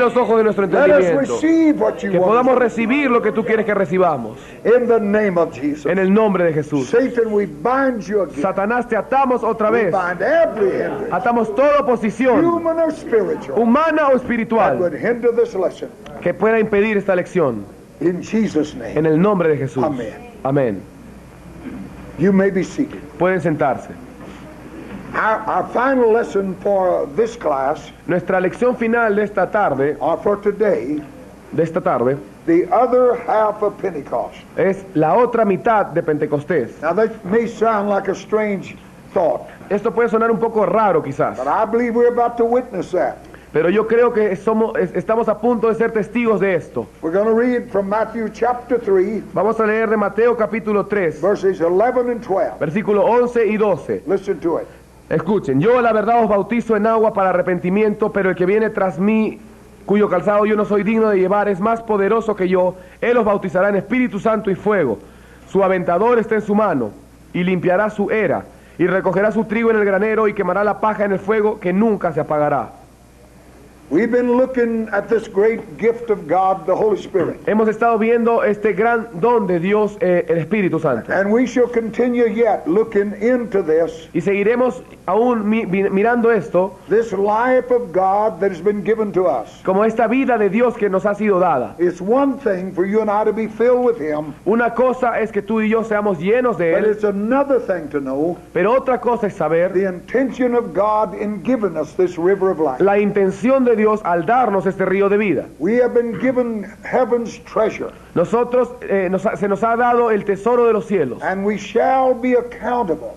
los ojos de nuestro Let us entendimiento. receive what you Que want. podamos recibir lo que tú quieres que recibamos. In the name of Jesus. En el nombre de Jesús. Satan, we bind you again. Satanás, te atamos otra We vez. bind every hindrance, Atamos toda oposición, human or spiritual, humana o that espiritual, would hinder this lesson. que pueda impedir esta lección. In Jesus' name. En el nombre de Jesús. Amén. Amén. You may be seated. Pueden sentarse. Our final lesson for this class, Nuestra lección final de esta tarde, or for today, the other half of Pentecost. es la otra mitad de Pentecostés. Now that may sound like a strange thought, Esto puede sonar un poco raro quizás, but I believe we're about to witness that. pero yo creo que estamos a punto de ser testigos de esto. We're going to read from Matthew chapter 3, Vamos a leer de Mateo capítulo 3, verses 11 and 12. versículo 11 y 12. Listen to it. Escuchen, yo la verdad os bautizo en agua para arrepentimiento, pero el que viene tras mí, cuyo calzado yo no soy digno de llevar, es más poderoso que yo. Él os bautizará en Espíritu Santo y fuego. Su aventador está en su mano, y limpiará su era, y recogerá su trigo en el granero, y quemará la paja en el fuego, que nunca se apagará. We've been looking at this great gift of God, the Holy Spirit. Hemos estado viendo este gran don de Dios, el Espíritu Santo. And we shall continue yet looking into this, Y seguiremos aún mirando esto, this life of God that has been given to us. como esta vida de Dios que nos ha sido dada. It's one thing for you and I to be filled with Him, Una cosa es que tú y yo seamos llenos de but Él, it's another thing to know pero otra cosa es saber the intention of God in giving us this river of life. la intención de Dios al darnos este río de vida. We have been given heaven's treasure, Nosotros se nos ha dado el tesoro de los cielos and we shall be accountable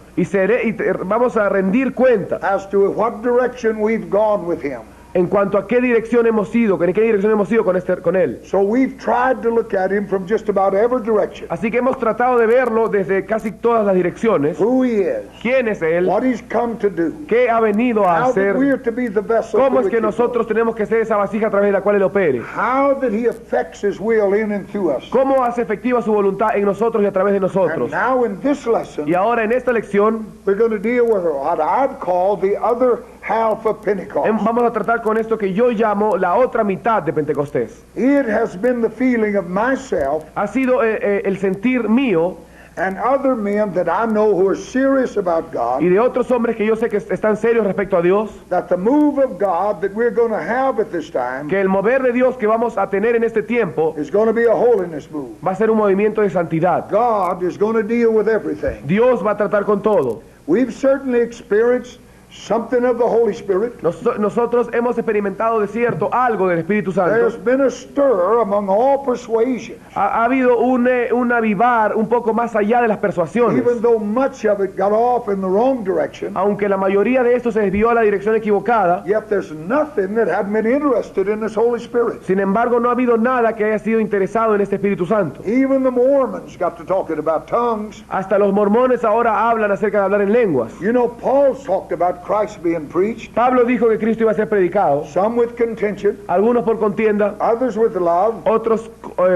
vamos a rendir cuenta as to what direction we've gone with Him. en cuanto a qué dirección hemos ido, en qué dirección hemos ido con Él. So we've tried to look at Him from just about every direction. Así que hemos tratado de verlo desde casi todas las direcciones. Who He is, ¿Quién es Él? what He's come to do, ¿Qué ha venido a how hacer? that we are to be the vessel ¿Cómo through es which que He nosotros tenemos que ser esa vasija a través de la cual Él opere? flows. How that He affects His will in and through us. ¿Cómo hace efectiva su voluntad en nosotros y a través de And nosotros? now in this lesson, Y ahora en esta lección we're going to deal with what I've called the other half of Pentecost. vamos a tratar con esto que yo llamo la otra mitad de Pentecostés. It has been the feeling of myself Ha sido el sentir mío and other men that I know who are serious about God, y de otros hombres que yo sé que están serios respecto a Dios, that the move of God that we're going to have at this time que el mover de Dios que vamos a tener en este tiempo is going to be a holiness move. va a ser un movimiento de santidad. God is going to deal with everything. Dios va a tratar con todo. We've certainly experienced something of the Holy Spirit. Nosotros hemos experimentado de cierto algo del Espíritu There's Santo. been a stir among all persuasions, Ha habido un avivar un poco más allá de las persuasiones. even though much of it got off in the wrong direction. Aunque la mayoría de esto se desvió a la dirección equivocada, Yet there's nothing that hadn't been interested in this Holy Spirit. sin embargo no ha habido nada que haya sido interesado en este Espíritu Santo. Even the Mormons got to talking about tongues. Hasta los mormones ahora hablan acerca de hablar en lenguas. You know, Paul's talked about Christ being preached, Pablo dijo que Cristo iba a ser predicado, some with contention, algunos por contienda, others with love, otros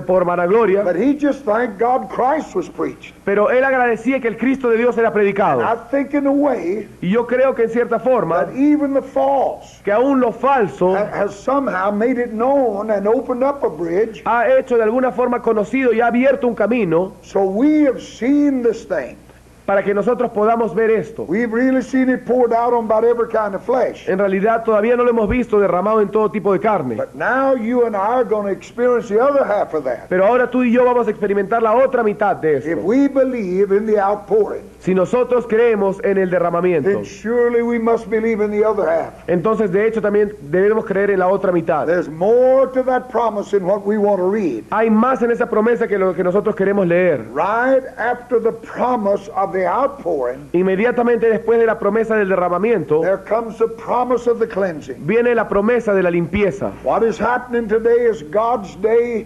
por vanagloria, but he just thanked God Christ was preached. pero él agradecía que el Cristo de Dios era predicado. I think in a way Y yo creo que en cierta forma, that even the false que aún lo falso has somehow made it known and opened up a bridge. ha hecho de alguna forma conocido y ha abierto un camino So we have seen this thing. para que nosotros podamos ver esto. We've really seen it poured out on about every kind of flesh. En realidad todavía no lo hemos visto derramado en todo tipo de carne. But now you and I are going to experience the other half of that. Pero ahora tú y yo vamos a experimentar la otra mitad de If esto. we believe in the outpouring, Si nosotros creemos en el derramamiento, then surely we must believe in the other half. entonces de hecho también debemos creer en la otra mitad. There's more to that promise in what we want to read. Hay más en esa promesa que lo que nosotros queremos leer. Right after the promise of the outpouring, Inmediatamente después de la promesa del derramamiento, there comes the promise of the cleansing. viene la promesa de la limpieza. What is happening today is God's day.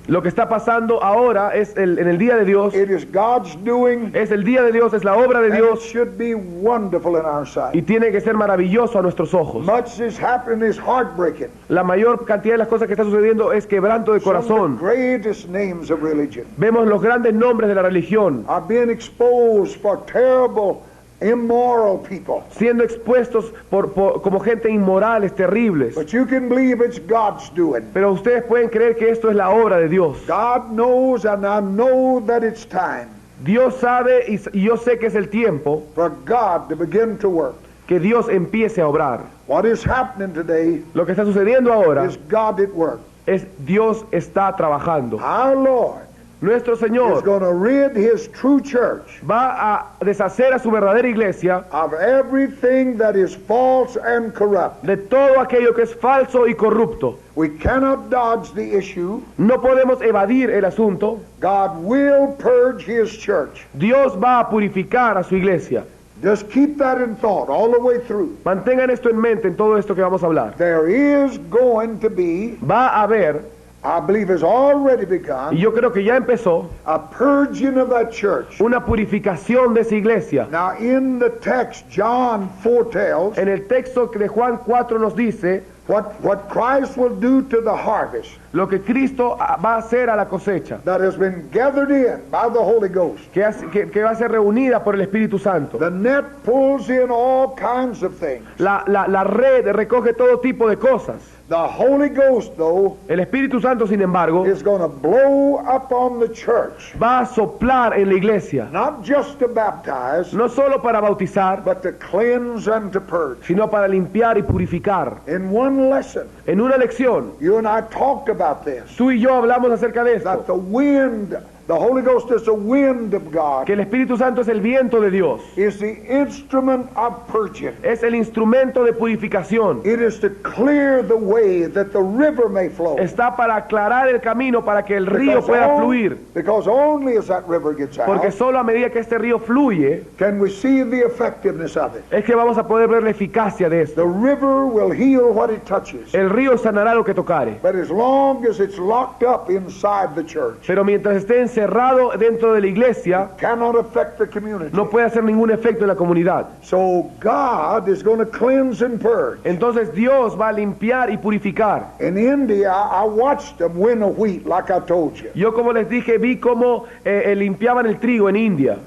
Lo que está pasando ahora es en el día de Dios, It is God's doing. es el día de Dios, es la obra de And it Dios should be wonderful in our y sight. tiene que ser maravilloso a nuestros ojos. Much is happening is heartbreaking. La mayor cantidad de las cosas que está sucediendo es quebranto de Some of the corazón. greatest names of religion Vemos los grandes nombres de la religión are being exposed for terrible immoral people. siendo expuestos como gente inmorales, terribles. But you can believe it's God's doing. Pero ustedes pueden creer que esto es la obra de Dios. God knows, and I know that it's time Dios sabe y yo sé que es el tiempo for God to begin to work. que Dios empiece a obrar. What is happening today Lo que está sucediendo ahora is God at work. es Dios está trabajando. Our Lord Nuestro is Señor going to rid His true church va a deshacer a su verdadera iglesia of everything that is false and corrupt. de todo aquello que es falso y corrupto. We cannot dodge the issue. No podemos evadir el asunto. God will purge His church. Dios va a purificar a su iglesia. Just keep that in thought all the way through. Mantengan esto en mente en todo esto que vamos a hablar. There is going to be, Va a haber, I believe has already y begun, yo creo que ya empezó, a purging of that church. una purificación de esa iglesia. Now in the text, John foretells En el texto de Juan 4 nos dice what Christ will do to the harvest lo que Cristo va a hacer a la cosecha, that has been gathered in by the Holy Ghost. que va a ser reunida por el Espíritu Santo. The net pulls in all kinds of things. La red recoge todo tipo de cosas. The Holy Ghost, though, El Espíritu Santo, sin embargo, is going to blow up on the church, va a soplar en la iglesia, not just to baptize, no solo para bautizar, but to cleanse and to purge. sino para limpiar y purificar. In one lesson, En una lección, you and I talked about this, tú y yo hablamos acerca de that esto, the wind, the Holy Ghost is the wind of God, que el Espíritu Santo es el viento de Dios, is the instrument of purging. es el instrumento de purificación, It is to clear the way that the river may flow. está para aclarar el camino para que el río pueda fluir, Because only as that river gets porque out, solo a medida que este río fluye, can we see the effectiveness of it. es que vamos a poder ver la eficacia de The esto. river will heal what it touches. El río sanará lo que tocare, But as long as it's locked up inside the church, pero mientras esté encerrado dentro de la iglesia, cannot affect the community. no puede hacer ningún efecto en la comunidad. So God is going to cleanse and purge. Entonces Dios va a limpiar y purificar. In India, I watched them win a wheat, like I told you. Yo, como les dije, vi cómo limpiaban el trigo en India.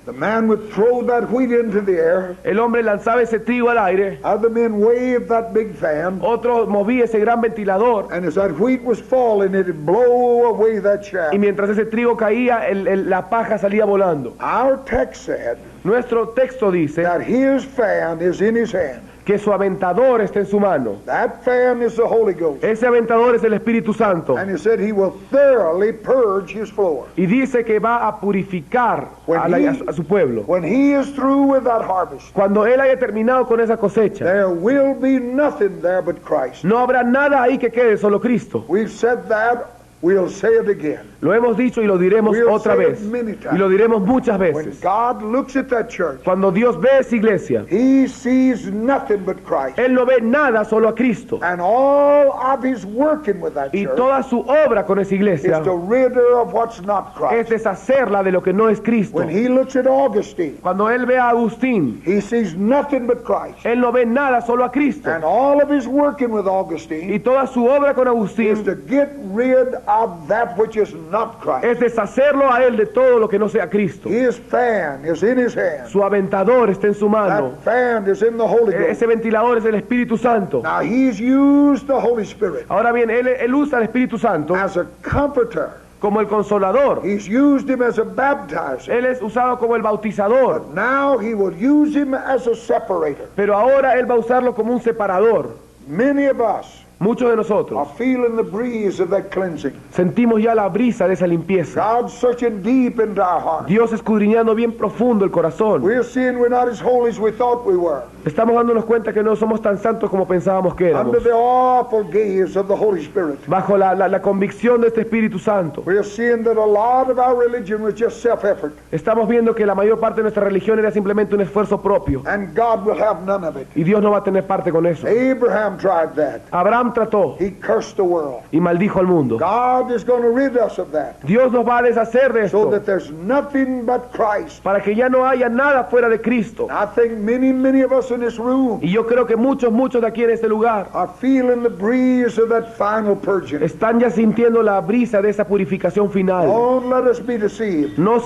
The man would throw that wheat into the air. El hombre lanzaba ese trigo al aire, Other men waved that big fan. otro movía ese gran ventilador, And as that wheat was falling, it would blow away that chaff. y mientras ese trigo caía, la paja salía volando. Our text said Nuestro texto dice that his fan is in his hand. que su aventador está en su mano. That fan is the Holy Ghost. Ese aventador es el Espíritu Santo. And he said he will thoroughly purge his floor. Y dice que va a purificar a su pueblo. When he is through with that harvest, Cuando Él haya terminado con esa cosecha, there will be nothing there but Christ. no habrá nada ahí que quede, solo Cristo. We've said that, we'll say it again. Lo hemos dicho y lo diremos We'll otra say it vez. many times. Y lo diremos muchas When veces. God looks at that church, Cuando Dios ve esa iglesia, he sees nothing but Christ. Él no ve nada, solo a Cristo. And all of his working with that Y church toda su obra con esa is iglesia to rid her of what's not es Christ. deshacerla de lo que no es Cristo. When he looks at Augustine, Cuando Él ve a Agustín, he sees nothing but Christ. Él no ve nada, solo a Cristo. And all of his working with Y Augustine toda su obra con is Agustín to get rid of that which is not Christ. es deshacerlo a Él de todo lo que no sea Cristo. His fan is in his hand. Su aventador está en su mano. That fan is in the Holy Ghost. Ese ventilador es el Espíritu Santo. Now he's used the Holy Spirit Ahora bien, él usa el Espíritu Santo as a comforter. como el consolador. He's used him as a baptizer. Él es usado como el bautizador. Now he will use him as a separator. Pero ahora Él va a usarlo como un separador. Many of us Muchos de are nosotros feeling the breeze of that cleansing. sentimos ya la brisa de esa limpieza. God searching deep into our heart. Dios escudriñando bien profundo el corazón. We're seeing we're not as holy as we thought we were. Estamos dándonos cuenta que no somos tan santos como pensábamos que éramos. Under the awful gaze of the Holy Spirit. Bajo la convicción de este Espíritu Santo. We're seeing that a lot of our religion was just self-effort. Estamos viendo que la mayor parte de nuestra religión era simplemente un esfuerzo propio. And God will have none of it. Y Dios no va a tener parte con eso. Abraham tried that. Abraham trató He cursed the world. y maldijo al mundo. God is going to rid us of that. Dios nos va a deshacer de So esto that there's nothing but Christ. para que ya no haya nada fuera de Cristo. I think many of us in this room Y yo creo que muchos de aquí en este lugar are feeling the breeze of that final purging. están ya sintiendo la brisa de esa purificación final. Don't let us be deceived. No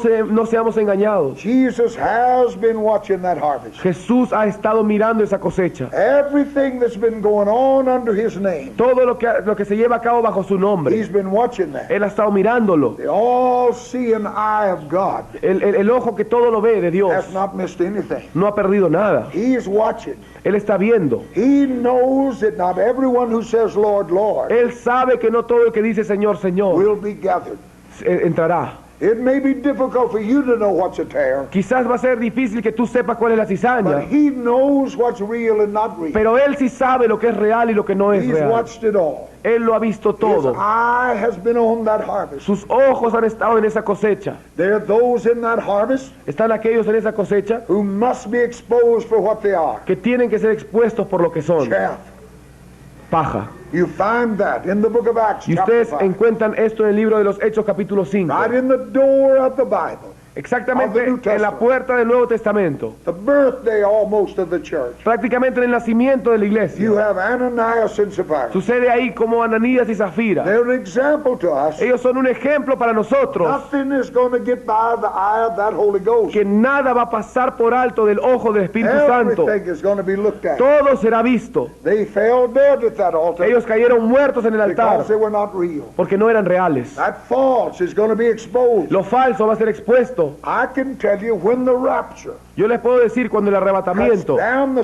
seamos engañados. Jesus has been watching that harvest. Jesús ha estado mirando esa cosecha. Everything that's been going on under his name, Todo lo que se lleva a cabo bajo su nombre, he's been watching that. Él ha estado mirándolo. The all-seeing eye of God El ojo que todo lo ve de Dios has not missed anything. no ha perdido nada. He's watching. Él está viendo. He knows that not everyone who says, Lord, Lord, Él sabe que no todo el que dice Señor, Señor will be gathered. entrará. It may be difficult for you to know what's a tare, Quizás va a ser difícil que tú sepas cuál es la but cizaña, he knows what's real and not real. pero Él sí sabe lo que es real y lo que no es He's real. watched it all. Él lo ha visto His todo. eye has been on that harvest. Sus ojos han estado en esa cosecha. There are those in that harvest Están aquellos en esa cosecha who must be exposed for what they are. que tienen que ser expuestos por lo que son. Chaff. Paja. You find that in the book of Acts, Y chapter ustedes 5. encuentran esto en el libro de los Hechos capítulo 5. Right in the door of the Bible. Exactamente Of the New en la Testament. puerta del Nuevo Testamento. The birthday almost of the church. Prácticamente en el nacimiento de la You iglesia. have Ananias and Sapphira. Sucede ahí como Ananías y Zafira. They're an example to us. Ellos son un ejemplo para nosotros. Nothing is going to get by the eye of that Holy Ghost. Que nada va a pasar por alto del ojo del Espíritu Santo. Everything is going to be looked at. Todo será visto. They fell dead at that altar Ellos cayeron muertos en el altar because they were not real. porque no eran reales. That false is going to be exposed. Lo falso va a ser expuesto. I can tell you when the rapture Yo les puedo decir cuando el cuts arrebatamiento down the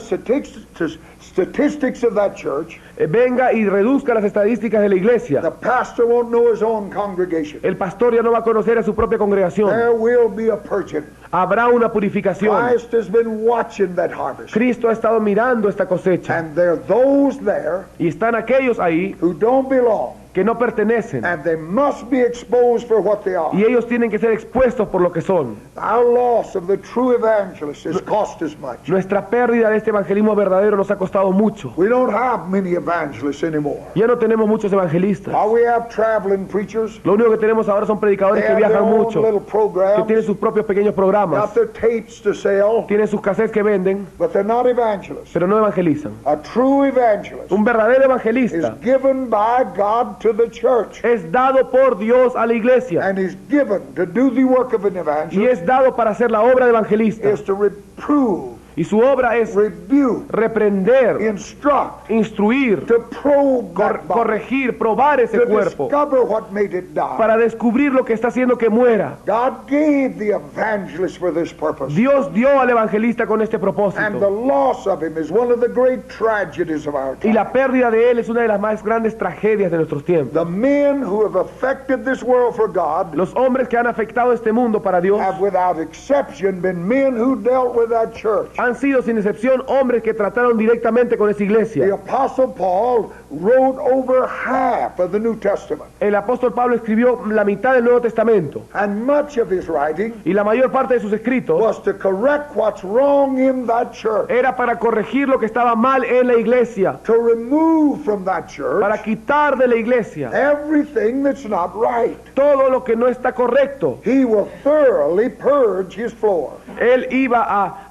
statistics of that church, venga y reduzca las estadísticas de la the iglesia. pastor won't know his own congregation. El pastor ya no va a conocer a su propia congregación. There will be a purging. Habrá una purificación. Christ has been watching that harvest. Cristo ha estado mirando esta cosecha. And there are those there Y están aquellos ahí who don't belong. que no pertenecen. And they must be exposed for what they are. Y ellos tienen que ser expuestos por lo que son. Our loss of the true evangelist has cost us much. Nuestra pérdida de este evangelismo verdadero nos ha costado mucho. We don't have many evangelists anymore. Ya no tenemos muchos evangelistas. All we have traveling preachers. Lo único que tenemos ahora son They predicadores que have their viajan own mucho, little que programs. tienen sus propios pequeños Got programas, their tapes to sell, tienen sus cassettes que venden, but they're not evangelists. pero no evangelizan. A true evangelist Un verdadero is evangelista given by God to the church es dado por Dios a la iglesia and is given to do the work of an y evangelist es dado para hacer la obra de evangelista. is to reprove, Y su obra es rebuke, reprender, instruct, instruir, to probe that body, corregir, probar ese to cuerpo, discover what made it die. para descubrir lo que está haciendo que muera. God gave the evangelist for this purpose. Dios dio al evangelista con este And the propósito. loss of him is one of the great tragedies of our Y time. la pérdida de él es una de las más grandes tragedias de nuestros tiempos. The men who have affected this world for God Los hombres que han afectado este mundo para Dios have without exception been men who dealt with that church. han sido sin excepción hombres que trataron directamente con esa The iglesia. Apostle Paul wrote over half of the New Testament, El apóstol Pablo escribió la mitad del Nuevo Testamento and much of his writing y la mayor parte de sus escritos was to correct what's wrong in that church, era para corregir lo que estaba mal en la iglesia, to remove from that church para quitar de la iglesia everything that's not right. todo lo que no está correcto. He will thoroughly purge his floor. Él iba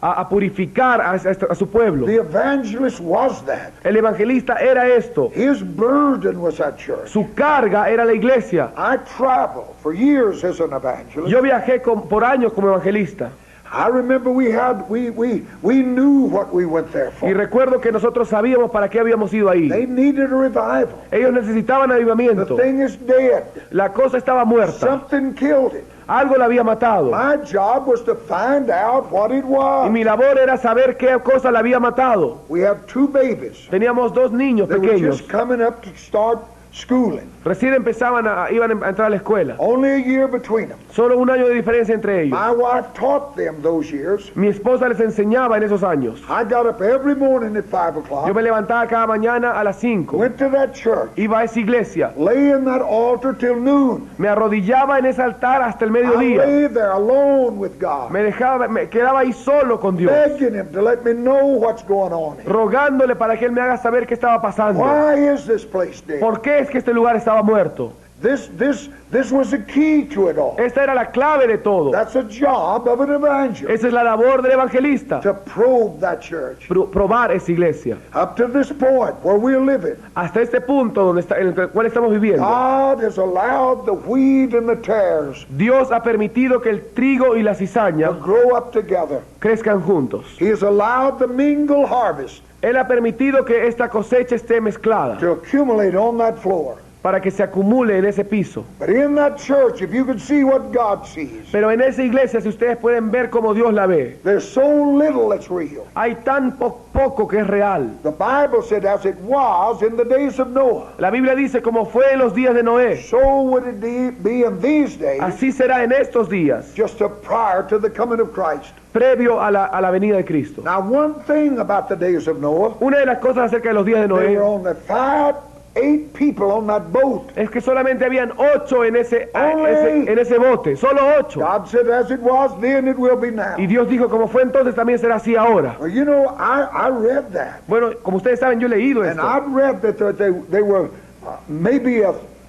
a purificar a su pueblo. The evangelist was that. El evangelista era esto. His burden was that church. Su carga era la iglesia. I traveled for years as an evangelist. Yo viajé por años como evangelista. I remember we knew what we went there Y for. recuerdo que nosotros sabíamos para qué habíamos ido ahí. They needed a revival. Ellos necesitaban The avivamiento. thing is dead. La cosa estaba muerta. Something killed it. Algo la había matado. My job was to find out what it Y was. mi labor era saber qué cosa la había matado. We have two babies. Teníamos dos niños They were pequeños. just coming up to start schooling. Recién iban a entrar a la escuela. Only a year between them. Solo un año de diferencia entre ellos. My wife taught them those years. Mi esposa les enseñaba en esos años. I got up every morning at 5 Yo o'clock, me levantaba cada mañana a las 5. went to that church, Iba a esa iglesia. lay in that altar till noon. Me arrodillaba en ese altar hasta el I mediodía. lay there alone with God, Me quedaba ahí solo con Dios. begging Him to let me know what's going on here. Rogándole para que Él me haga saber qué estaba pasando. Why is this place dead? ¿Por qué es que este lugar estaba muerto? This was the key to it all. Esta era la clave de todo. That's a job of an evangelist, Esa es la labor del evangelista. to probe that church. Probar esa iglesia. Up to this point where we're living, Hasta este punto donde en el cual estamos viviendo. God has allowed the wheat and the tares Dios ha permitido que el trigo y la to cizaña grow up together. crezcan juntos. He has allowed the mingled harvest Él ha permitido que esta cosecha esté mezclada to accumulate on that floor. para que se acumule en ese piso. But in that church, if you could see what God sees, Pero en esa iglesia, si ustedes pueden ver cómo Dios la ve, there's so little that's real. hay tan poco que es real. The Bible said, as it was in the days of Noah, La Biblia dice como fue en los días de Noé, so would it be in these days, así será en estos días, just prior to the coming of Christ. previo a la venida de Cristo. Now, one thing about the days of Noah, Una de las cosas acerca de los días de there were Noé only 8 people on that boat. es que solamente habían 8 en ese bote, solo 8. God said, as it was then, it will be now. Y Dios dijo, como fue entonces, también será así ahora. Well, you know, I read that. Bueno, como ustedes saben, yo he leído And esto. I've read that they were maybe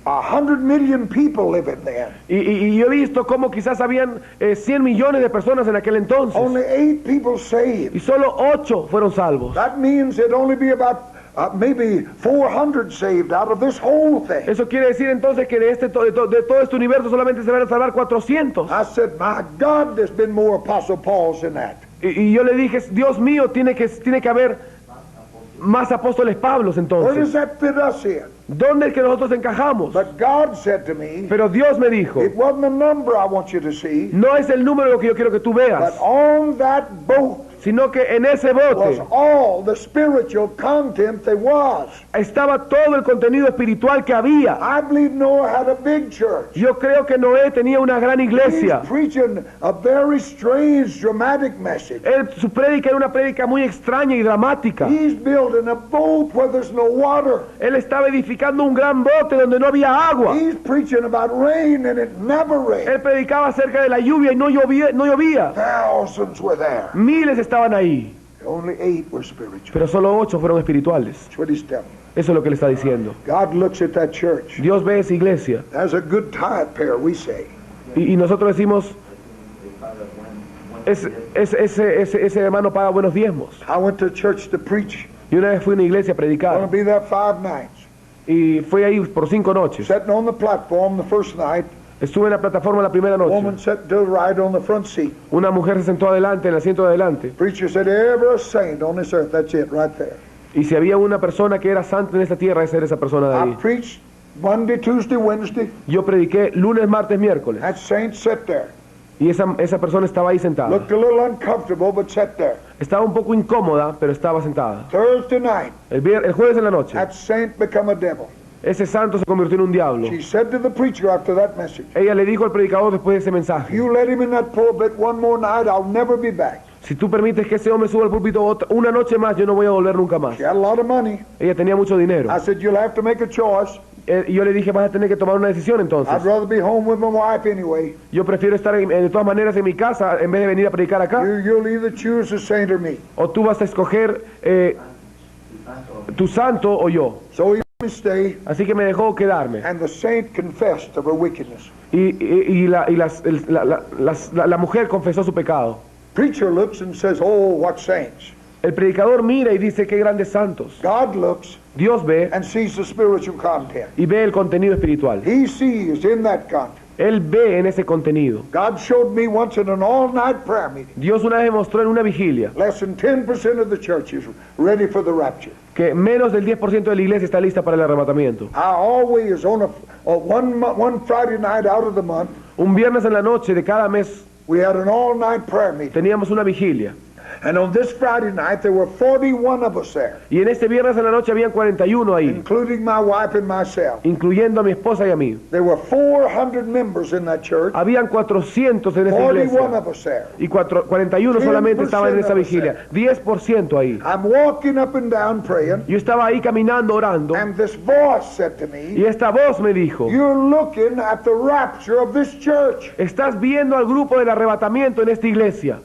100 million people living there. Y yo he visto cómo quizás habían 100 millones de personas en aquel entonces. Only 8 people saved. Y solo 8 fueron salvos. That means it'd only be about maybe 400 saved out of this whole thing. Eso quiere decir entonces que de todo este universo solamente se van a salvar 400. I said, my God, there's been more Apostle Pauls than that. Y yo le dije, Dios mío, tiene que haber más apóstoles Pablos Where does entonces. that fit us in? ¿Dónde es que nosotros encajamos? But God said to me, Pero Dios me dijo, it wasn't a number I want you to see, no es el número lo que yo quiero que tú but veas, on that boat sino que en ese was bote all the spiritual content there was. estaba todo el contenido espiritual que había. I believe Noah had a big church. Yo creo que Noé tenía una gran He's iglesia. preaching a very strange, dramatic message. Su prédica era una prédica muy extraña y dramática. He's building a boat where there's no water. Él estaba edificando un gran bote donde no había agua. He's preaching about rain and it never rained. Él predicaba acerca de la lluvia y no llovía. Thousands were there. Miles estaban ahí, Only 8 were spiritual. pero solo 8 fueron espirituales. That's what he's telling. Eso es lo que le está diciendo. God looks at that church. Dios ve esa iglesia That's a good tithe pair, we say. y nosotros decimos, ese hermano paga buenos diezmos. I went to church to preach. Y una vez fui a una iglesia a I'm going predicar to be there 5 nights. y fui ahí por 5 noches. Sitting on the platform the first night, Estuve en la plataforma la primera woman noche. sat to the right on the front seat. Una mujer se sentó adelante, en el asiento de adelante. Preacher said, every saint on this earth, that's it right there. Y si había una persona que era santa en esta tierra, esa era esa persona de I ahí. preached Monday, Tuesday, Wednesday. Yo prediqué lunes, martes, miércoles. That saint sat there. Y esa persona estaba ahí sentada. Looked a little uncomfortable, but sat there. Estaba un poco incómoda, pero estaba sentada. Thursday night, El jueves en la noche, that saint become a devil. ese santo se convirtió en un diablo. She said to the preacher after that message, Ella le dijo al predicador después de ese mensaje, you let him in that pulpit one more night, I'll never be back. si tú permites que ese hombre suba al púlpito una noche más, yo no voy a volver nunca más. She had a lot of money. Ella tenía mucho dinero. I said, you'll have to make a choice. Y yo le dije, vas a tener que tomar una decisión I'd entonces. rather be home with my wife anyway. Yo prefiero estar de todas maneras en mi casa en vez de venir a predicar acá. You'll either choose a saint or me. O tú vas a escoger tu santo o yo. So he let me stay, Así que me dejó quedarme. and the saint confessed of her wickedness. Y la mujer confesó su pecado. Preacher looks and says, oh, what saints. El predicador mira y dice, qué grandes santos. God looks Dios ve and sees the spiritual content. y ve el contenido espiritual. He sees in that content. Él ve en ese contenido. God showed me once in an all-night prayer meeting, Dios una vez me mostró en una vigilia less than 10% of the church is ready for the rapture. que menos del 10% de la iglesia está lista para el arrebatamiento. I always, on one Friday night out of the month, Un viernes en la noche de cada mes we had an all-night prayer meeting. teníamos una vigilia. And on this Friday night, there were 41 of us there, Y en este viernes en la noche habían 41 ahí, including my wife and myself. incluyendo a mi esposa y a mí. There were 400 members in that church, Habían 400 en esa 41 iglesia. of us there. Y 41 solamente estaban en esa vigilia. 10% ahí. I'm walking up and down praying, Yo estaba ahí caminando, orando. and this voice said to Y me, esta voz me dijo, you're looking at the rapture of this church. estás viendo al grupo del arrebatamiento en esta iglesia.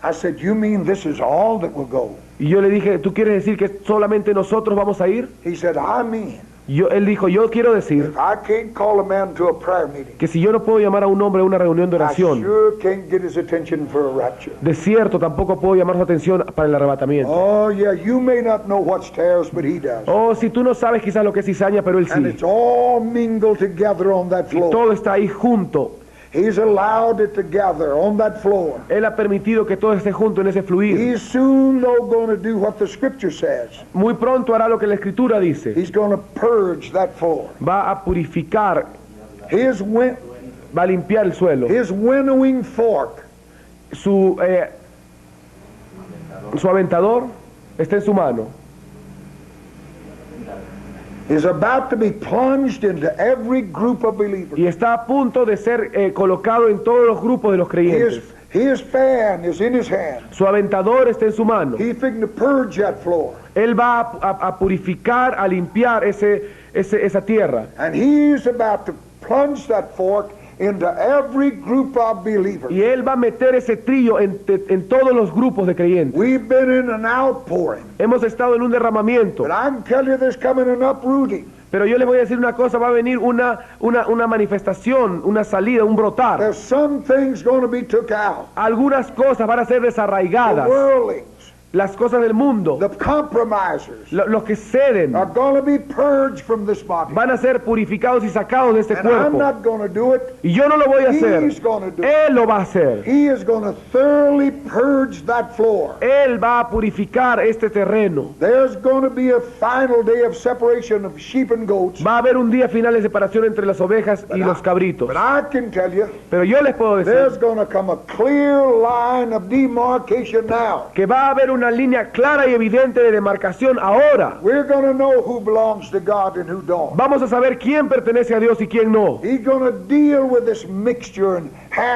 I said, you mean this is all that will go? Y yo le dije, ¿tú quieres decir que solamente nosotros vamos a ir? He said, I mean Él dijo, yo quiero decir if I can't call a man to a prayer meeting, que si yo no puedo llamar a un hombre a una reunión de I oración, sure can't get his attention for a rapture. de cierto tampoco puedo llamar su atención para el arrebatamiento. Oh, yeah, you may not know what's tares, but he does. Oh, si tú no sabes quizás lo que es cizaña, pero él And sí. it's all mingled together on that floor. Todo está ahí junto. He's allowed it to gather on that floor. Él ha permitido que todo esté junto en ese fluir. He's soon, though, going to do what the Scripture says. Muy pronto hará lo que la Escritura dice. He's going to purge that floor. Va a purificar, His va a limpiar el suelo. winnowing fork Su aventador está en su mano. is about to be plunged into every group of believers. Y está a punto de ser colocado en todos los grupos de los creyentes. His fan is in his hand. Su aventador está en su mano. He's fixing to purge that floor. Él va a purificar, a limpiar esa tierra. And he's about to plunge that fork into every group of believers. Y él va a meter ese trillo en todos los grupos de creyentes. We've been in an outpouring, Hemos estado en un derramamiento. but I can tell you there's coming an uprooting. Pero yo les voy a decir una cosa, va a venir una manifestación, una salida, un brotar. There's some things going to be took out. Algunas cosas van a ser The desarraigadas. worldlings, Las cosas del mundo, the compromisers, los que ceden, are going to be purged from this body. van a ser purificados y sacados de este And I'm cuerpo. not going to do it. Y yo no lo voy a hacer. He's going to do it. Él lo va a hacer. He is going to thoroughly purge that floor. Él va a purificar este terreno. There's going to be a final day of separation of sheep and goats. Va a haber un día final de separación entre las ovejas y los cabritos. But I can tell you, Pero yo les puedo there's decir going to come a clear line of demarcation now. que va a haber una línea clara y evidente de demarcación ahora. We're going to know who belongs to God and who don't. Vamos a saber quién pertenece a Dios y quién no. He's going to deal with this mixture and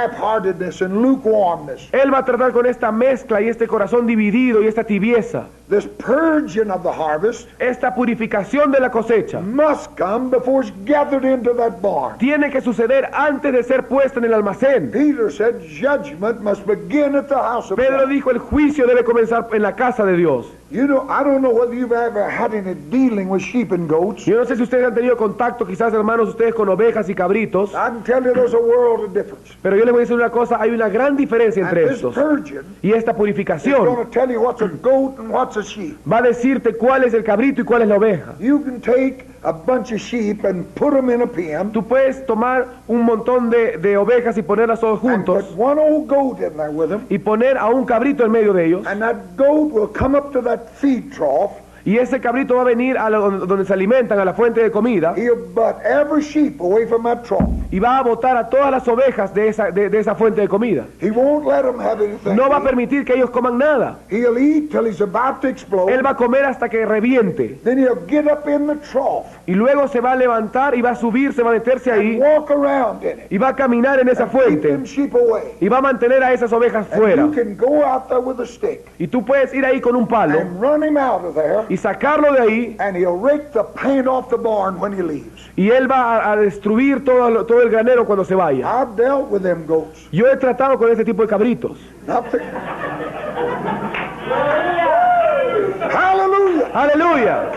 half-heartedness and lukewarmness. Él va a tratar con esta mezcla y este corazón dividido y esta tibieza. This purging of the harvest Esta purificación de la cosecha must come before it's gathered into that barn. tiene que suceder antes de ser puesta en el almacén. Peter said judgment must begin at the house of Pedro God. dijo, el juicio debe comenzar en la casa de Dios. You know, I don't know whether you've ever had any dealing with sheep and goats. Yo no sé si ustedes han tenido contacto, quizás hermanos, ustedes con ovejas y cabritos, I can tell you there's a world of difference. pero yo les voy a decir una cosa, hay una gran diferencia And entre this estos. purging Y esta is purificación going to tell you what's a goat and what's a sheep. va a decirte cuál es el cabrito y cuál es la oveja. You can take a bunch of sheep and put them in a pen Tú puedes tomar un montón de ovejas y ponerlas todos and juntos put one old goat in there with them, y poner a un cabrito en medio de ellos, and that goat will come up to that feed trough. y ese cabrito va a venir a donde se alimentan, a la fuente de comida, He'll butt every sheep away from that trough. y va a botar a todas las ovejas de esa fuente de comida. He won't let them have anything. No va a to eat. permitir que ellos coman nada. He'll eat till he's about to explode. Él va a comer hasta que reviente. Then he'll get up in the trough Y luego se va a levantar y va a subir, se va a meterse and ahí walk around in it. y va a caminar en esa Keep fuente them sheep away. y va a mantener a esas ovejas And fuera. you can go out there with a stick Y tú puedes ir ahí con un palo and run him out of there, y sacarlo de ahí, and he'll rake the paint off the barn when he leaves. y él va a destruir todo el granero cuando se vaya. I've dealt with them goats. Yo he tratado con ese tipo de cabritos. Nothing. Hallelujah. ¡Aleluya!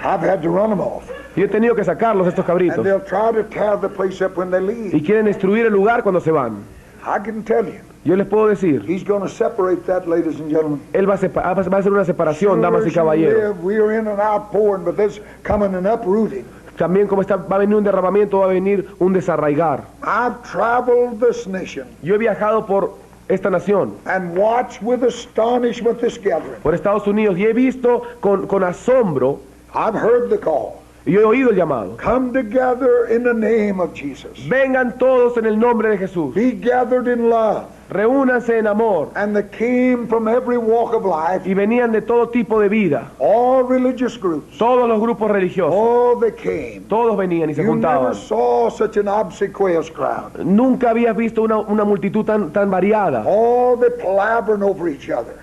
I've had to run them off. Yo he tenido que sacarlos estos And cabritos. they'll try to tear the place up when they leave. Y quieren destruir el lugar cuando se van. I can tell you, Yo les puedo decir, he's going to separate that, ladies and gentlemen. él va a hacer una separación, damas y Sure as you caballeros. live, we are in an outpouring, but there's coming an uprooting. También como va a venir un derramamiento, va a venir un desarraigar. I've traveled this nation Yo he viajado por esta nación, and watched with astonishment this gathering. por Estados Unidos, y he visto con asombro, I've heard the call. y yo he oído el llamado. Come together in the name of Jesus. Vengan todos en el nombre de Jesús. Be gathered in love. Reúnanse en amor. And they came from every walk of life, Y venían de todo tipo de vida. all religious groups. Todos los grupos religiosos. Oh, they came. Todos venían y se You never juntaban. saw such an obsequious crowd. Nunca habías visto una multitud tan variada. All they palavered over each other.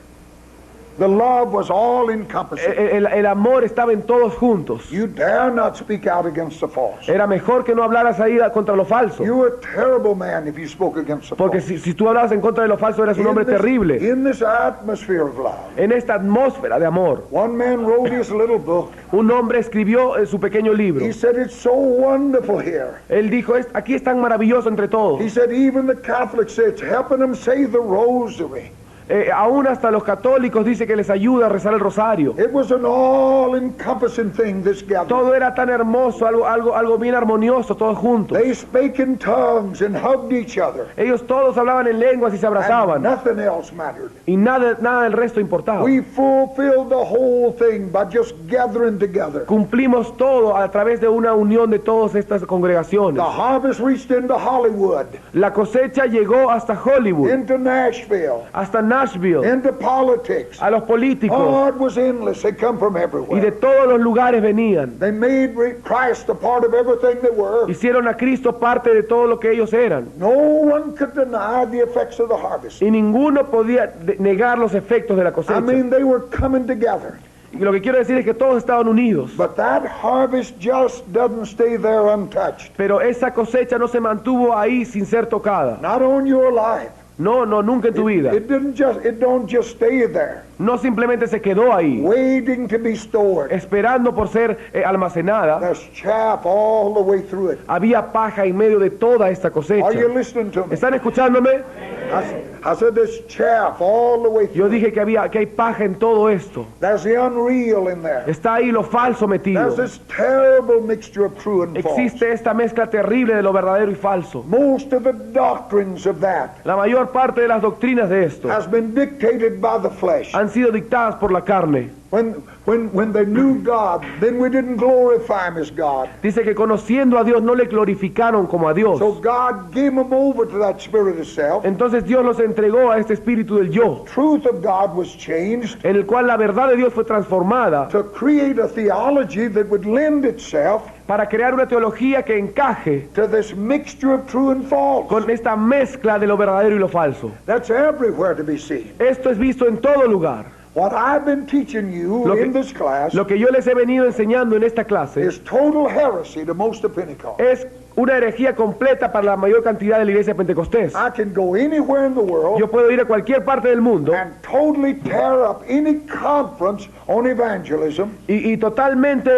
The love was all encompassing. El amor estaba en todos juntos. You dare not speak out against the false. Era mejor que no hablaras ahí contra lo falso. You were a terrible man if you spoke against the Porque false. si tú hablabas en contra de lo falso, eras un hombre terrible. In this atmosphere of love, En esta atmósfera de amor, one man wrote his little book. un hombre escribió su pequeño libro. He said, it's so wonderful here. Él dijo, aquí es tan maravilloso entre todos. He said, even the Catholics say it's helping them say the rosary. Aún hasta los católicos dice que les ayuda a rezar el rosario. It was an all-encompassing thing, this gathering. Todo era tan hermoso, algo bien armonioso, todos juntos. They spake in tongues and hugged each other. Ellos todos hablaban en lenguas y se And abrazaban. nothing else mattered. Y nada del resto importaba. We fulfilled the whole thing by just gathering together. Cumplimos todo a través de una unión de todas estas congregaciones. The harvest reached into Hollywood, La cosecha llegó hasta Hollywood, into Nashville, hasta Nashville, into politics. a los políticos, Oh, it was endless. They come from y de everywhere. todos los lugares venían. They made Christ a part of everything they were. Hicieron a Cristo parte de todo lo que ellos eran. No one could deny the effects of the harvest. Y ninguno podía negar los efectos de la I cosecha. mean, they were coming together. Y lo que quiero decir es que todos estaban unidos. But that harvest just doesn't stay there untouched. Pero esa cosecha no se mantuvo ahí sin ser tocada. Not on your life. No, nunca en tu vida. It don't just stay there, No simplemente se quedó ahí, waiting to be stored. esperando por ser almacenada. There's chaff all the way through it. Había paja en medio de toda esta cosecha. Are you listening to me? ¿Están escuchándome? I said there's chaff all the way Yo through it. dije que hay paja en todo esto. There's the unreal in there. Está ahí lo falso metido. There's this terrible mixture of true and false. Existe esta mezcla terrible de lo verdadero y falso. Most of the doctrines of that La mayor parte de las doctrinas de esto has been dictated by the flesh. han sido dictadas por la carne. When they knew God, then we didn't glorify Him as God. Dice que conociendo a Dios no le glorificaron como a Dios. So God gave them over to that spirit of self. Entonces Dios los entregó a este espíritu del yo, Truth of God was changed en el cual la verdad de Dios fue transformada to create a theology that would lend itself para crear una teología que encaje to this mixture of true and false. con esta mezcla de lo verdadero y lo falso. That's everywhere to be seen. Esto es visto en todo lugar. What I've been teaching you Lo que- in this class Lo que yo les he venido enseñando en esta clase is total heresy to most of Pentecost. es una herejía completa para la mayor cantidad de la iglesia de Pentecostés. I can go anywhere in the world Yo puedo ir a cualquier parte del mundo and totally tear up any conference on evangelism y totalmente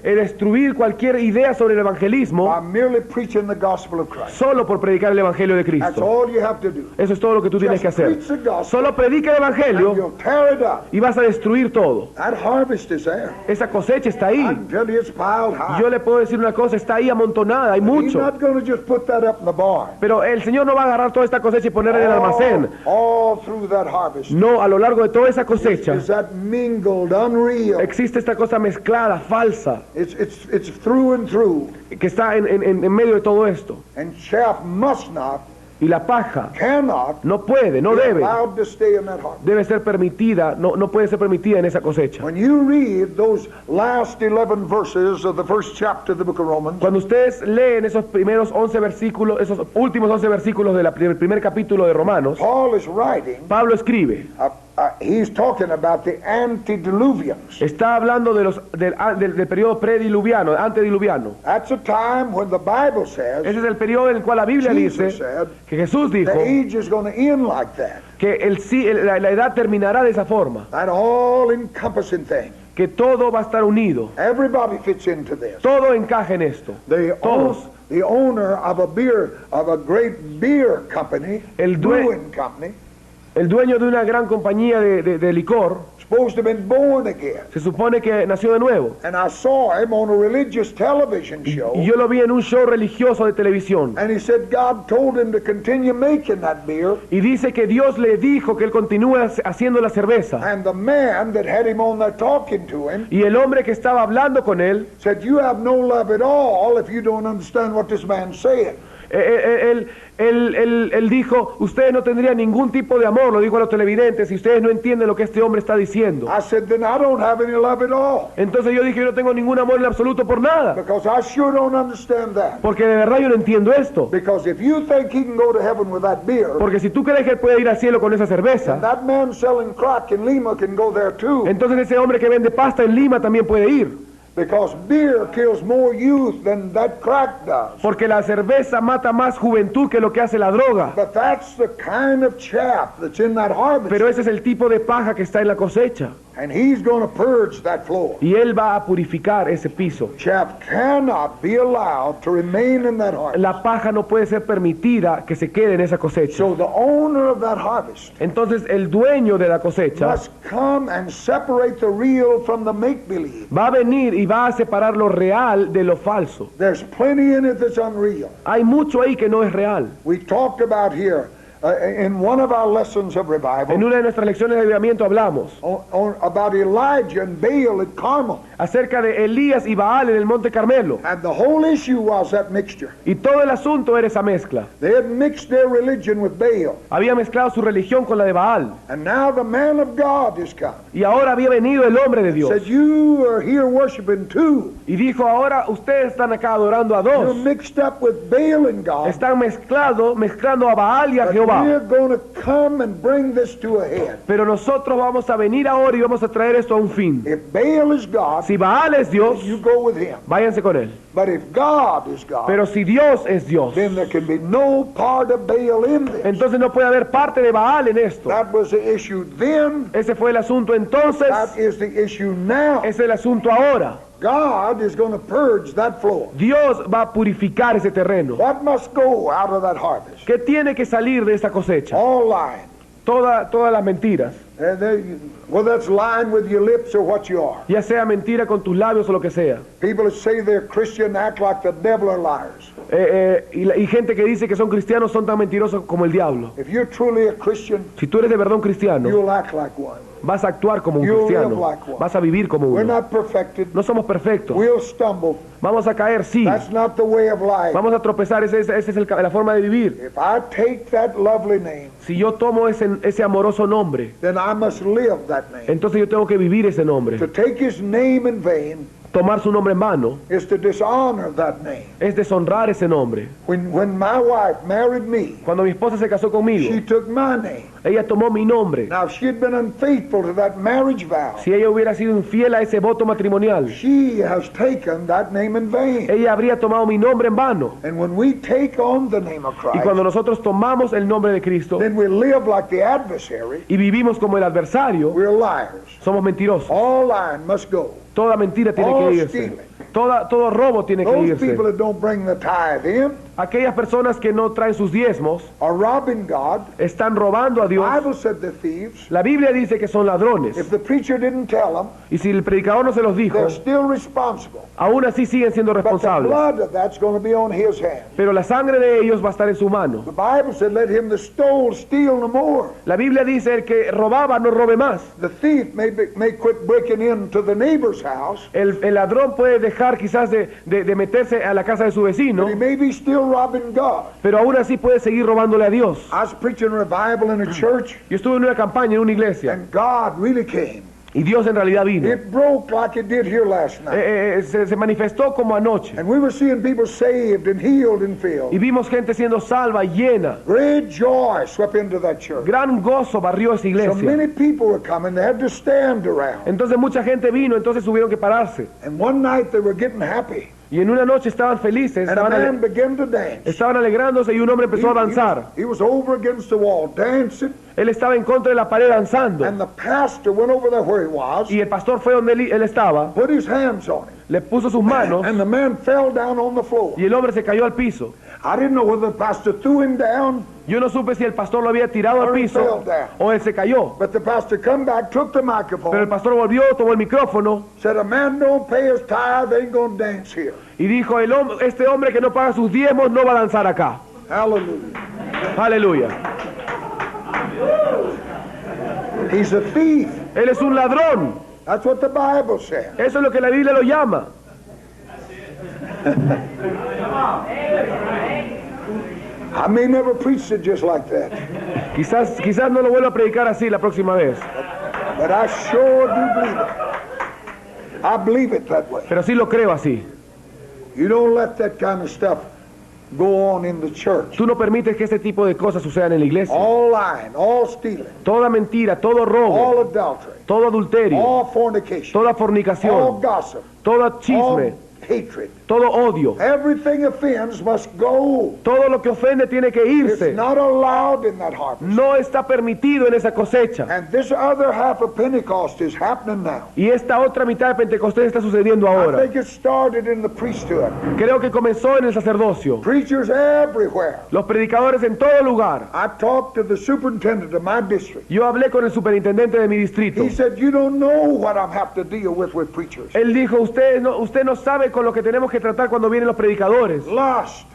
destruir cualquier idea sobre el evangelismo by merely preaching the gospel of Christ. solo por predicar el evangelio de That's Cristo. all you have to do. Eso es todo lo que tú tienes que Just hacer. preach the gospel Solo predica el and evangelio you'll tear it up. y vas a destruir todo. That harvest is there. Esa cosecha está I ahí. can tell you it's piled high. Yo le puedo decir una cosa, está ahí amontonada, hay He's mucho. not going to just put that up in the barn. Pero el Señor no va a agarrar toda esta cosecha y ponerla en el almacén. All through that harvest No, a lo largo de toda esa cosecha is that mingled, unreal. existe esta cosa mezclada, falsa, It's through and through. que está en medio de todo esto. And chaff must not, Y la paja cannot no puede, no be debe, allowed to stay in that harvest. debe ser permitida, no puede ser permitida en esa cosecha. When you read those last 11 verses of the first chapter of the book of Romans, Cuando ustedes leen esos primeros 11 versículos, esos últimos 11 versículos del primer capítulo de Romanos, Paul is writing, Pablo escribe, he's talking about the antediluvians. está hablando del periodo prediluviano, antediluviano. That's a time when the Bible says Ese es el periodo en el cual la Biblia Jesus dice said que Jesús dijo the age is going to end like that. que la edad terminará de esa forma, That all-encompassing thing. que todo va a estar unido, Everybody fits into this. todo encaja en esto. Todos. The owner of a great beer company, El brewing company, El dueño de una gran compañía de licor supposed to have been born again. se supone que nació de nuevo. And I saw him on a religious television show. Y yo lo vi en un show religioso de televisión. And he said God told him to continue making that beer. Y dice que Dios le dijo que él continúe haciendo la cerveza. And the man that had him on there talking to him Y el hombre que estaba hablando con él, said, you have no love at all if you don't understand what this man's saying. Él dijo, ustedes no tendrían ningún tipo de amor, lo dijo a los televidentes, y ustedes no entienden lo que este hombre está diciendo. I said, then I don't have any love at all. Entonces yo dije, yo no tengo ningún amor en absoluto por nada, Because I sure don't understand that. porque de verdad yo no entiendo esto. Because if you think he can go to heaven with that beer, Porque si tú crees que él puede ir al cielo con esa cerveza, that man selling crack in Lima can go there too. entonces ese hombre que vende pasta en Lima también puede ir. Because beer kills more youth than that crack does. Porque la cerveza mata más juventud que lo que hace la droga. But that's the kind of chaff that's in that harvest. Pero ese es el tipo de paja que está en la cosecha. And he's going to purge that floor. Y él va a purificar ese piso. Chaff cannot be allowed to remain in that harvest. La paja no puede ser permitida que se quede en esa cosecha. So the owner of that harvest Entonces el dueño de la cosecha must come and separate the real from the make-believe. va a venir y va a separar lo real de lo falso. There's plenty in it that's unreal. Hay mucho ahí que no es real. We talked about here in one of our lessons of En revival una de nuestras lecciones de avivamiento hablamos about Elijah and Baal at Carmel. acerca de Elías y Baal en el Monte Carmelo. And the whole issue was that mixture. Y todo el asunto era esa mezcla. They had mixed their religion with Baal. Había mezclado su religión con la de Baal. And now the man of God is come. Y ahora había venido el hombre de Dios. Said, you are here worshiping two. Y dijo, ahora ustedes están acá adorando a You're dos. mixed up with Baal and God. Están mezclando a Baal y a But Jehová. we're going to come and bring this to a head. Pero nosotros vamos a venir ahora y vamos a traer esto a un fin. If Baal is God, Si Baal es Dios, you go with him. váyanse con él. But if God is God, Pero si Dios es Dios, then there can be no part of Baal in this. entonces no puede haber parte de Baal en esto. That was the issue then. Ese fue el asunto entonces, That is the issue now. es el asunto ahora. God is going to purge that floor. Dios va a purificar ese terreno. What must go out of that harvest? ¿Qué tiene que salir de esta cosecha? All lying. Todas las mentiras. Whether that's lying with your lips or what you are. Ya sea mentira con tus labios o lo que sea. People that say they're Christian act like the devil are liars. Y gente que dice que son cristianos son tan mentirosos como el diablo. If you're truly a Christian, Si tú eres de verdad un cristiano, you'll act like one. vas a actuar como un You'll cristiano. live like one. Vas a vivir como We're uno. not perfected. No somos perfectos. We'll stumble. Vamos a caer, sí. That's not the way of life. Vamos a tropezar, esa es la forma de vivir. If I take that lovely name, Si yo tomo ese amoroso nombre, then I must live that name. entonces yo tengo que vivir ese nombre. To take his name in vain Tomar su nombre en vano is to dishonor that name. es deshonrar ese nombre. When my wife married me, Cuando mi esposa se casó she conmigo, took my name. ella tomó mi nombre. Now, if she had been unfaithful to that marriage vow, Si ella hubiera sido infiel a ese voto matrimonial, she has taken that name in vain. ella habría tomado mi nombre en vano. And when we take on the name of Y cuando Christ, nosotros tomamos el nombre de Cristo then we live like the adversary. y vivimos como el adversario, We're liars. somos mentirosos. All lying must go. Toda mentira tiene All que irse. stealing. Todo robo tiene que Those irse. people that don't bring the tithe in Aquellas personas que no traen sus diezmos are robbing God. están robando a The Dios. Bible said they're thieves. La Biblia dice que son ladrones. If the preacher didn't tell them, Y si el predicador no se los dijo, they're still responsible. aún así siguen siendo But the responsables. blood of that's going to be on his hand. Pero la sangre de ellos va a estar en su mano. The Bible said, let him that stole steal no more. La Biblia dice, el que robaba no robe más. The thief may quit breaking into the neighbor's house, El ladrón puede dejar quizás de meterse a la casa de su vecino, but he may be still robbing God. pero aún así puede seguir robándole a Dios. I was preaching revival in a church, Yo estuve en una campaña en una iglesia and God really came. y Dios en realidad vino. It broke like it did here last night. Se manifestó como anoche. And we were seeing people saved and healed and Y filled. vimos gente siendo salva, llena. Great joy swept into that church. Gran gozo barrió esa So iglesia. many people were coming, they had to stand around. Entonces mucha gente vino, entonces tuvieron que pararse. And one night they were getting happy. Y en una noche estaban felices, And a man began to dance. estaban alegrándose y un hombre empezó a danzar. He was over against the wall dancing, Él estaba en contra de la pared danzando. and the pastor went over there where he was, Y el pastor fue donde él estaba, put his hands on him, le puso sus manos and the man fell down on the floor. y el hombre se cayó al piso. I didn't know whether the pastor threw him down, Yo no supe si el pastor lo había tirado al Or he piso fell down. o él se cayó. but the pastor come back, took the Pero el microphone, pastor volvió, tomó el micrófono said, a man don't pay his tithe, ain't gonna dance here. y dijo, este hombre que no paga sus diezmos no va a danzar acá. Hallelujah. Aleluya. He's a thief. Él es un ladrón. That's what the Bible says. Eso es lo que la Biblia lo llama. I may never preach it just like that, Quizás no lo vuelva a predicar así la próxima vez, but I sure do believe it. I believe it that way. pero sí lo creo así. You don't let that kind of stuff go on in the church. Tú no permites que este tipo de cosas sucedan en la iglesia. All lying, all stealing, Toda mentira, todo all robo, adultery, todo adulterio, all fornication, toda all fornicación, gossip, todo chisme, all hatred. todo odio, Everything offends must go. todo lo que ofende tiene que It's irse. not allowed in that harvest. No está permitido en esa cosecha. And this other half of Pentecost is happening now. Y esta otra mitad de Pentecostés está sucediendo I ahora. think it started in the priesthood. Creo que comenzó en el sacerdocio. Preachers everywhere. Los predicadores en todo lugar. I talked to the superintendent of my district. Yo hablé con el superintendente de mi distrito. He said, you don't know what I'm have to deal with preachers. Él dijo, usted no sabe con lo que tenemos que tratar cuando vienen los predicadores. Lust,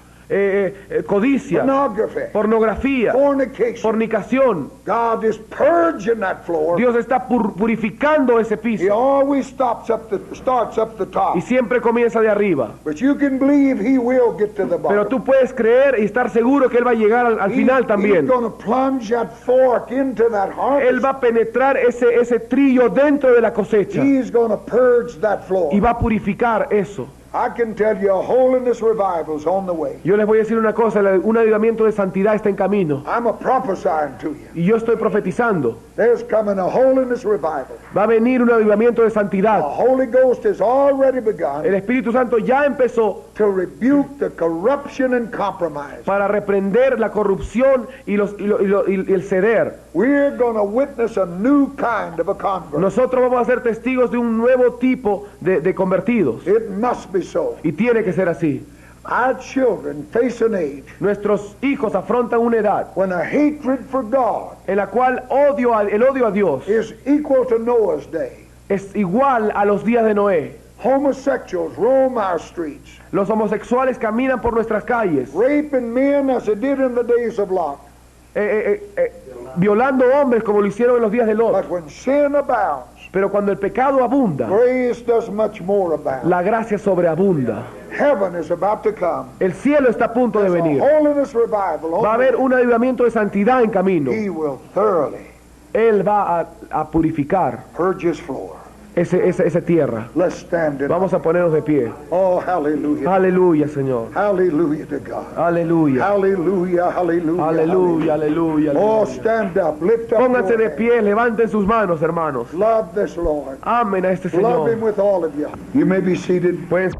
Codicia, pornography, pornografía, fornication. fornicación. God is purging that floor. Dios está purificando ese He piso always starts up the top. y siempre comienza de arriba. But you can believe he will get to the Pero bottom. tú puedes creer y estar seguro que Él va a llegar al final He's también. going to plunge that fork into that harvest. Él va a penetrar ese trillo dentro de la cosecha He's going to purge that floor. y va a purificar eso. I can tell you a holiness revival is on the way. Yo les voy a decir una cosa, un avivamiento de santidad está en camino. I'm a prophesying to you. Y yo estoy profetizando. There's coming a holiness revival. Va a venir un avivamiento de The santidad. Holy Ghost has already begun El Espíritu Santo ya empezó to rebuke the corruption and compromise. para reprender la corrupción y el ceder. We're going to witness a new kind of a convert. Nosotros vamos a ser testigos de un nuevo tipo de convertidos. It must be so. Y tiene que ser así. Our children face an age Nuestros hijos afrontan una edad when a hatred for God en la cual el odio a Dios is equal to Noah's day. es igual a los días de Noé. Homosexuals roam our streets, Los homosexuales caminan por nuestras calles, raping men as they did in the days of Lot. violando hombres como lo hicieron en los días de Lot. But when sin abounds, Pero cuando el pecado abunda, grace does much more abound. la gracia sobreabunda. Heaven is about to come. El cielo está a punto de There's a venir. holiness revival on Va a the haber way. un avivamiento de santidad en camino. He will thoroughly Él va a purificar purge his floor. esa tierra. Let's stand in. Vamos a ponernos de pie. Oh, hallelujah. Aleluya, Señor. Hallelujah to God. Aleluya. Hallelujah, hallelujah. Aleluya, aleluya, Oh, aleluya. stand up. Lift up Pónganse your de hands. pie, levanten sus manos, hermanos. Love this Lord. Amen a este Love him Señor. with all of you. You may be seated. Pueden